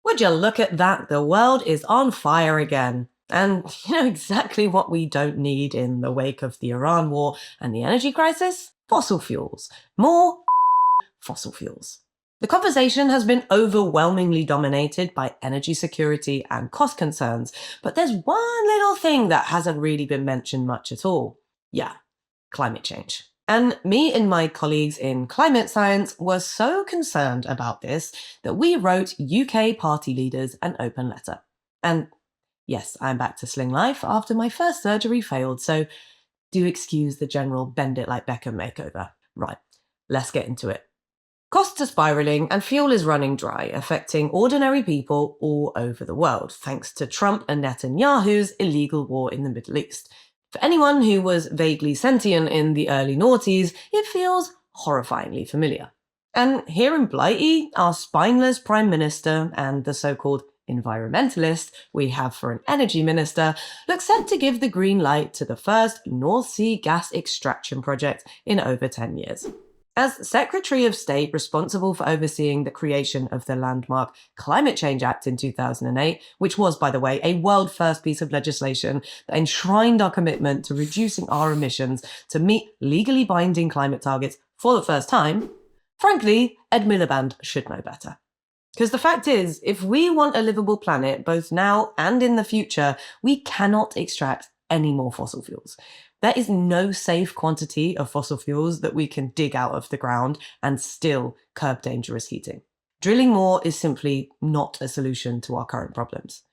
Would you look at that? The world is on fire again. And you know exactly what we don't need in the wake of the Iran war and the energy crisis? Fossil fuels. More fossil fuels. The conversation has been overwhelmingly dominated by energy security and cost concerns, but there's one little thing that hasn't really been mentioned much at all. Yeah, climate change. And me and my colleagues in climate science were so concerned about this that we wrote UK party leaders an open letter. And yes, I'm back to sling life after my first surgery failed, so do excuse the general bend it like Beckham makeover. Right, let's get into it. Costs are spiraling and fuel is running dry, affecting ordinary people all over the world, thanks to Trump and Netanyahu's illegal war in the Middle East. For anyone who was vaguely sentient in the early noughties, it feels horrifyingly familiar. And here in Blighty, our spineless Prime Minister and the so-called environmentalist we have for an energy minister looks set to give the green light to the first North Sea gas extraction project in over 10 years. As Secretary of State responsible for overseeing the creation of the landmark Climate Change Act in 2008, which was, by the way, a world-first piece of legislation that enshrined our commitment to reducing our emissions to meet legally binding climate targets for the first time, frankly, Ed Miliband should know better. Because the fact is, if we want a livable planet, both now and in the future, we cannot extract any more fossil fuels. There is no safe quantity of fossil fuels that we can dig out of the ground and still curb dangerous heating. Drilling more is simply not a solution to our current problems.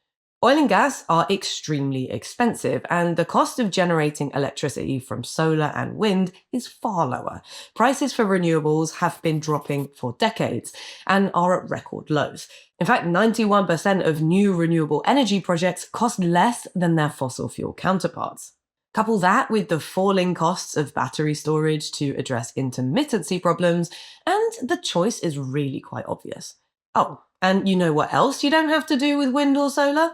Oil and gas are extremely expensive, and the cost of generating electricity from solar and wind is far lower. Prices for renewables have been dropping for decades and are at record lows. In fact, 91% of new renewable energy projects cost less than their fossil fuel counterparts. Couple that with the falling costs of battery storage to address intermittency problems, and the choice is really quite obvious. Oh, and you know what else you don't have to do with wind or solar?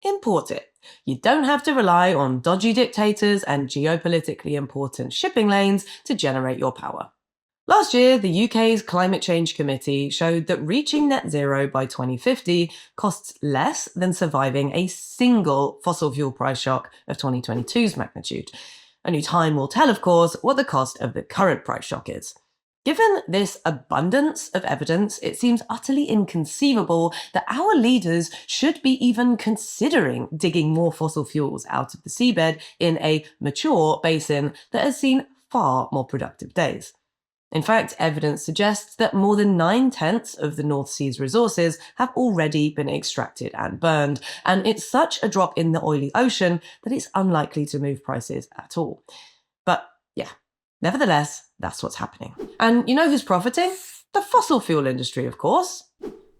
Import it. You don't have to rely on dodgy dictators and geopolitically important shipping lanes to generate your power. Last year, the UK's Climate Change Committee showed that reaching net zero by 2050 costs less than surviving a single fossil fuel price shock of 2022's magnitude. Only time will tell, of course, what the cost of the current price shock is. Given this abundance of evidence, it seems utterly inconceivable that our leaders should be even considering digging more fossil fuels out of the seabed in a mature basin that has seen far more productive days. In fact, evidence suggests that more than 9/10 of the North Sea's resources have already been extracted and burned, and it's such a drop in the oily ocean that it's unlikely to move prices at all. But yeah, nevertheless, that's what's happening. And you know who's profiting? The fossil fuel industry, of course.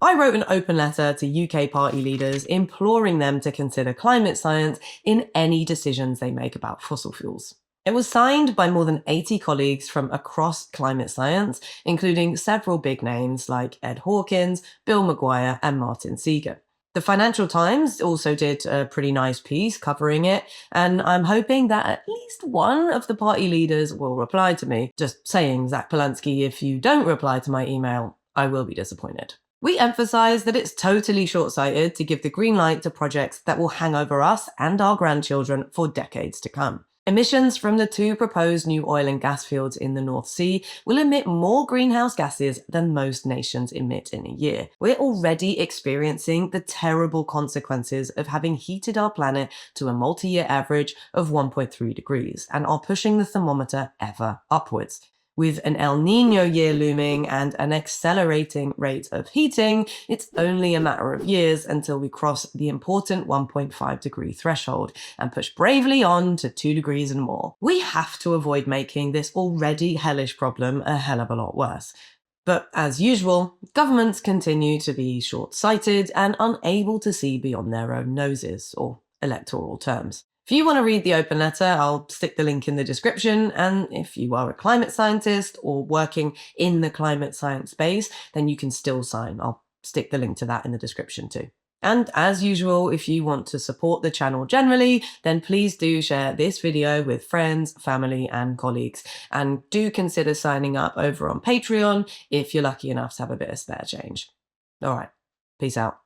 I wrote an open letter to UK party leaders imploring them to consider climate science in any decisions they make about fossil fuels. It was signed by more than 80 colleagues from across climate science, including several big names like Ed Hawkins, Bill Maguire, and Martin Seeger. The Financial Times also did a pretty nice piece covering it, and I'm hoping that at least one of the party leaders will reply to me. Just saying, Zach Polanski, if you don't reply to my email, I will be disappointed. We emphasise that it's totally short-sighted to give the green light to projects that will hang over us and our grandchildren for decades to come. Emissions from the 2 proposed new oil and gas fields in the North Sea will emit more greenhouse gases than most nations emit in a year. We're already experiencing the terrible consequences of having heated our planet to a multi-year average of 1.3 degrees and are pushing the thermometer ever upwards. With an El Niño year looming and an accelerating rate of heating, it's only a matter of years until we cross the important 1.5 degree threshold and push bravely on to 2 degrees and more. We have to avoid making this already hellish problem a hell of a lot worse. But as usual, governments continue to be short-sighted and unable to see beyond their own noses, or electoral terms. If you want to read the open letter, I'll stick the link in the description, and if you are a climate scientist or working in the climate science space, then you can still sign. I'll stick the link to that in the description too. And as usual, if you want to support the channel generally, then please do share this video with friends, family, and colleagues. And do consider signing up over on Patreon if you're lucky enough to have a bit of spare change. All right, peace out.